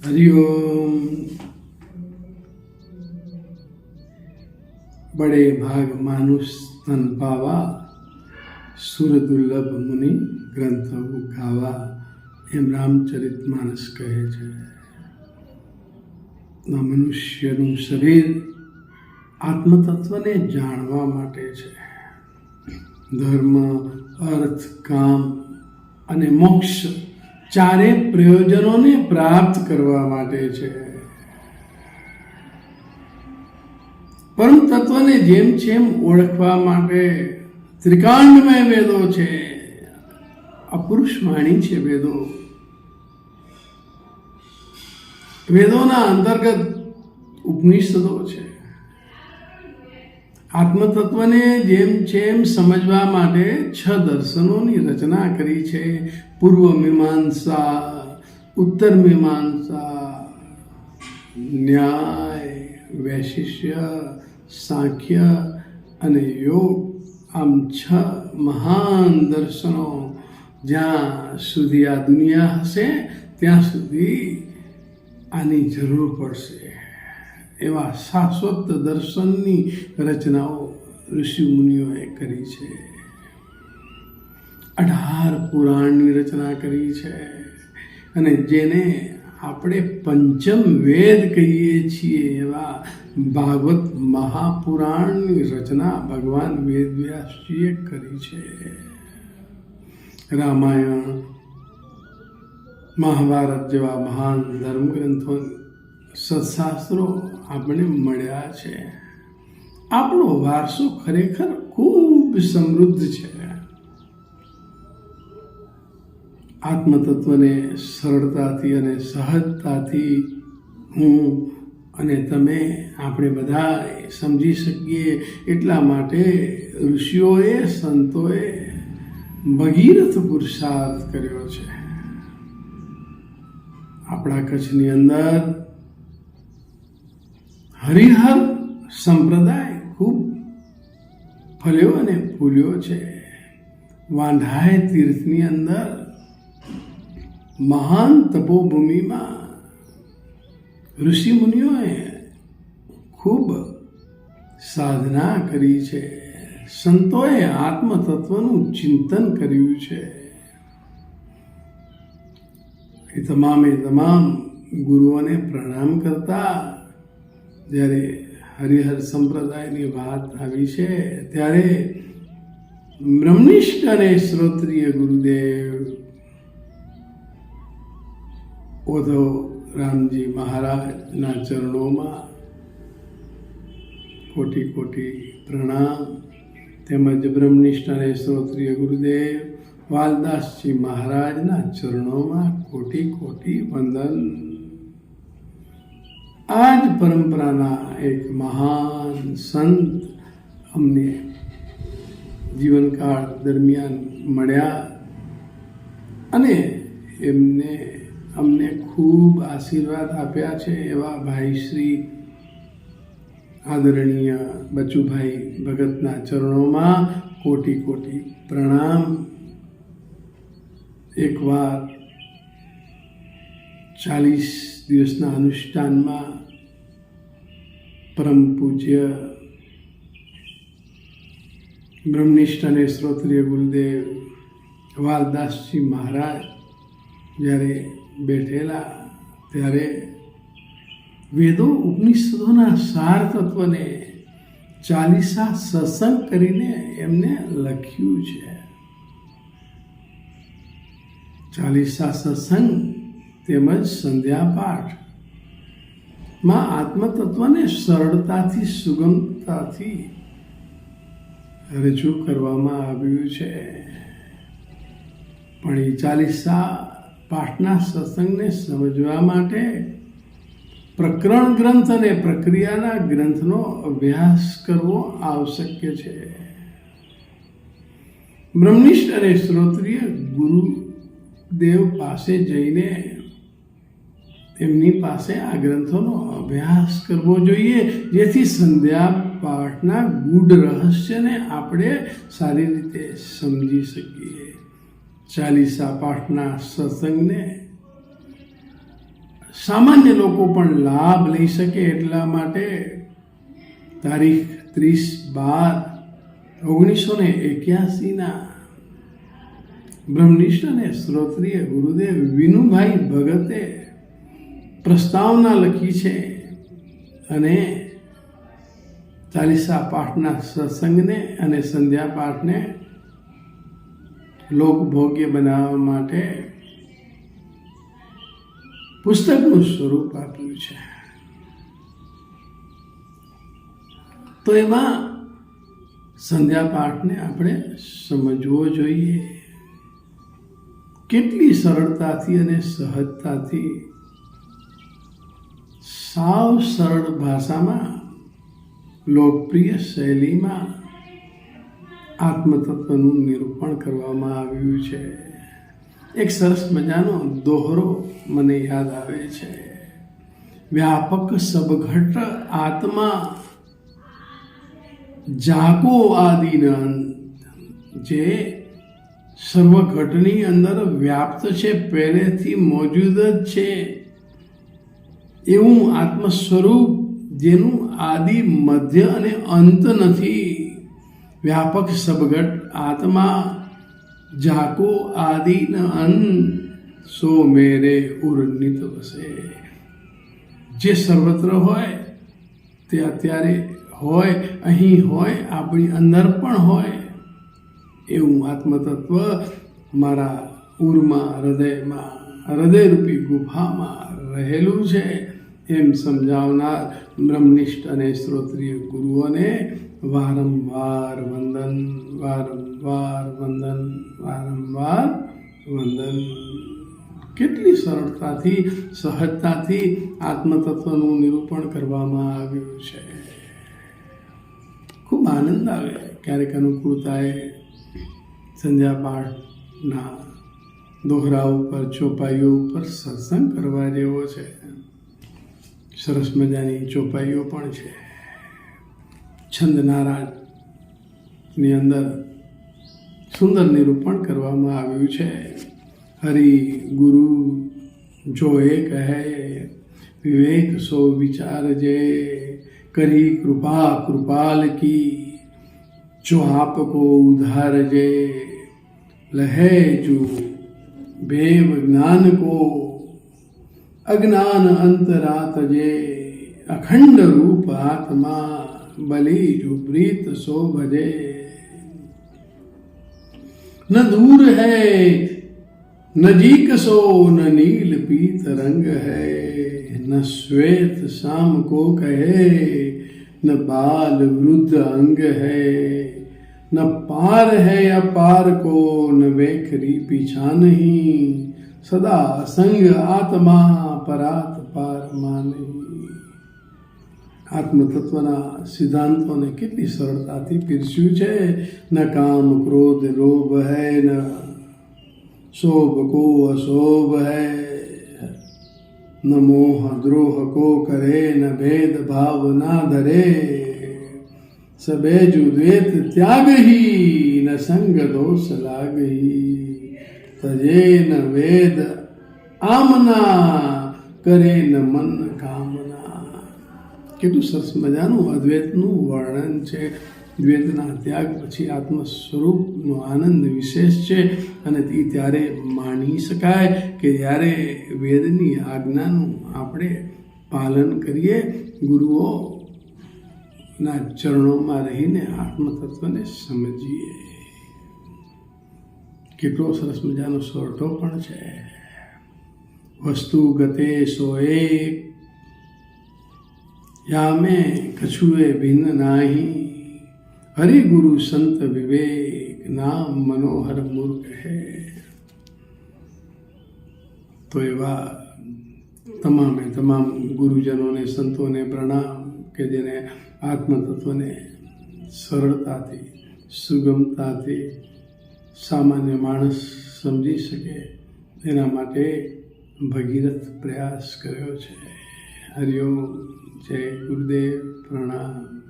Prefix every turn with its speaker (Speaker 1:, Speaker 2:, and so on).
Speaker 1: हरिओम। बड़े भाग मानुष तन पावा, सुर दुर्लभ मुनि ग्रंथ गावा, એમ રામચરિત માનસ કહે છે. મનુષ્યનું શરીર આત્મતત્વને જાણવા માટે છે. ધર્મ, અર્થ, કામ અને મોક્ષ ચારે પ્રયોજનોને પ્રાપ્ત કરવા માટે છે. પરમ તત્વને જેમ જેમ ઓળખવા માટે ત્રિકાંડમય વેદો છે. અપુરુષ વાણી છે વેદો. વેદોના અંતર્ગત ઉપનિષદો છે. આત્મતત્વને જેમ જેમ સમજવા માટે 6 દર્શનોની રચના કરી છે. પૂર્વ મીમાંસા, ઉત્તર મીમાંસા, ન્યાય, વૈશિષ્ય, સાંખ્ય અને યોગ. આમ 6 મહાન દર્શનો જ્યાં સુધી આ દુનિયા હશે ત્યાં સુધી આની જરૂર પડશે એવા શાશ્વત દર્શનની રચનાઓ ઋષિ મુનિઓએ કરી છે. 18 પુરાણની રચના કરી છે અને જેને આપણે પંચમ વેદ કહીએ છીએ એવા ભાગવત મહાપુરાણની રચના ભગવાન વેદવ્યાસજીએ કરી છે. રામાયણ, મહાભારત જેવા મહાન ધર્મગ્રંથો, સત્શાસ્ત્રો આપણે મળ્યા છે. આપણો વારસો ખરેખર ખૂબ સમૃદ્ધ છે. આત્મતત્વને સરળતાથી અને સહજતાથી હું અને તમે આપણે બધા સમજી શકીએ એટલા માટે ઋષિઓએ, સંતોએ ભગીરથ પુરુષાર્થ કર્યો છે. આપણા કચ્છની અંદર હરિહર સંપ્રદાય ખૂબ ફલ્યો અને ફૂલ્યો છે. વાંઢાય તીર્થની અંદર મહાન તપોભૂમિમાં ઋષિ મુનિઓએ ખૂબ સાધના કરી છે. સંતોએ આત્મતત્વનું ચિંતન કર્યું છે. એ તમામે તમામ ગુરુઓને પ્રણામ કરતા જ્યારે હરિહર સંપ્રદાયની વાત આવી છે ત્યારે બ્રહ્મનિષ્ઠ અને શ્રોત્રિય ગુરુદેવ ઉદ્ધવ રામજી મહારાજના ચરણોમાં કોટી કોટી પ્રણામ. તેમજ બ્રહ્મનિષ્ઠ અને શ્રોત્રિય ગુરુદેવ વાલદાસજી મહારાજના ચરણોમાં કોટી કોટી વંદન. આ જ પરંપરાના એક મહાન સંત અમને જીવનકાળ દરમિયાન મળ્યા અને અમને ખૂબ આશીર્વાદ આપ્યા છે એવા ભાઈ શ્રી આદરણીય બચુભાઈ ભગતના ચરણોમાં કોટી કોટી પ્રણામ. એકવાર 40 દિવસના અનુષ્ઠાનમાં પરમ પૂજ્ય બ્રહ્મનિષ્ઠ અને શ્રોત્રિય ગુરુદેવ વાલદાસજી મહારાજ જ્યારે બેઠેલા ત્યારે વેદો ઉપનિષદોના સાર તત્વને 40 સત્સંગ કરીને એમને લખ્યું છે. 40 સત્સંગ તેમજ સંધ્યા પાઠમાં આત્મતત્વને સરળતાથી, સુગમતાથી રજૂ કરવામાં આવ્યું છે. પણ એ 40 પાઠના સત્સંગને સમજવા માટે પ્રકરણ ગ્રંથ અને પ્રક્રિયાના ગ્રંથનો અભ્યાસ કરવો આવશ્યક છે. બ્રહ્મનિષ્ઠ અને શ્રોત્રિય ગુરુદેવ પાસે જઈને એમની પાસે આ ગ્રંથોનો અભ્યાસ કરવો જોઈએ, જેથી સંધ્યા પાઠના ગૂઢ રહસ્યને આપણે સારી રીતે સમજી શકીએ. 40 પાઠના સત્સંગને સામાન્ય લોકો પણ લાભ લઈ શકે એટલા માટે તારીખ 30/12/1981 બ્રહ્મનિષ્ઠ અને શ્રોત્રિય ગુરુદેવ વિનુભાઈ ભગતે પ્રસ્તાવના લખી છે અને ચાલીસા પાઠના સત્સંગને અને સંધ્યા પાઠને લોકભોગ્ય બનાવવા માટે પુસ્તકનું સ્વરૂપ આપ્યું છે. તો એમાં સંધ્યા પાઠને આપણે સમજવો જોઈએ. કેટલી સરળતાથી અને સહજતાથી સાવ સરળ ભાષામાં લોકપ્રિય શૈલીમાં આત્મતત્વનું નિરૂપણ કરવામાં આવ્યું છે. એક સરસ મજાનો દોહરો મને યાદ આવે છે. વ્યાપક સબઘટ આત્મા જાગો આદિનંદ, જે સર્વઘટની અંદર વ્યાપ્ત છે, પહેલેથી મોજૂદ જ છે એવું આત્મ સ્વરૂપ જેનું આદિ મધ્ય અને અંત નથી. વ્યાપક સબઘટ આત્મા જાકો આદિ ન અંત, સો મેરે ઉર્નિત વસે. જે સર્વત્ર હોય તે અત્યારે હોય, અહીં હોય, આપણી અંદર પણ હોય એવું આત્મતત્વ મારા ઉરમાં, હૃદયમાં, હૃદયરૂપી ગુફામાં રહેલું છે એમ સમજાવનાર બ્રહ્મનિષ્ઠ અને શ્રોત્રિય ગુરુઓને વારંવાર વંદન, વારંવાર વંદન, વારંવાર વંદન. કેટલી સરળતાથી, સહજતાથી આત્મતત્વનું નિરૂપણ કરવામાં આવ્યું છે. ખૂબ આનંદ આવે. ક્યારેક અનુકૂળતાએ સંધ્યા પાઠના દોહરા ઉપર, ચોપાઈઓ ઉપર સત્સંગ કરવા જેવો છે. સરસ મજાની ચોપાઈઓ પણ છે. છંદ નારાજની અંદર સુંદર નિરૂપણ કરવામાં આવ્યું છે. હરિ ગુરુ જો એક હૈ, વિવેક સો વિચારજે, કરી કૃપા કૃપાલ કી, જો આપકો ઉધારજે, લહે જુ બેવ જ્ઞાન કો, અજ્ઞાન અંતરાતજે, અખંડ રૂપ આત્મા, બલી જો પ્રીત સો ભજે. ન दूर है नजीक सो, न नील पीत रंग है, न श्वेत शाम को कहे, न बाल वृद्ध अंग है, न पार है अपार को, न वेखरी पीछा नहीं, सदा संग आत्मा परात पार मानी. આત્મતત્વના સિદ્ધાંતોને કેટલી સરળતાથી પીરસ્યું છે. ન કામ ક્રોધ લોભ હૈ, ન શોભ કો અશોભ હૈ, ન મોહ દ્રોહ કો કરે, ન ભેદ ભાવ ના ધરે, સબે જુદ્વેત ત્યાગ હી, ન સંગ દોષ લાગ હી, તજે ન વેદ આમના, કરે ન મન કામના. કેટલું સરસ મજાનું અદ્વૈતનું વર્ણન છે. દ્વૈતના ત્યાગ પછી આત્મ સ્વરૂપનો આનંદ વિશેષ છે અને તે ત્યારે માણી શકાય કે જ્યારે વેદની આજ્ઞાનું આપણે પાલન કરીએ, ગુરુઓના ચરણોમાં રહીને આત્મતત્વને સમજીએ. કેટલો સરસ મજાનો સોરઠો પણ છે. વસ્તુ ગતે સો એક, या में कछुए भिन्न नाही, हरि गुरु संत विवेक, नाम मनोहर मूर्ख है. તો એવા તમામે તમામ ગુરુજનોને, સંતોને પ્રણામ કે જેને આત્મતત્વને સરળતાથી, સુગમતાથી સામાન્ય માણસ સમજી શકે એના માટે ભગીરથ પ્રયાસ કર્યો છે. હરિઓમ. જય ગુરુદેવ. પ્રણામ.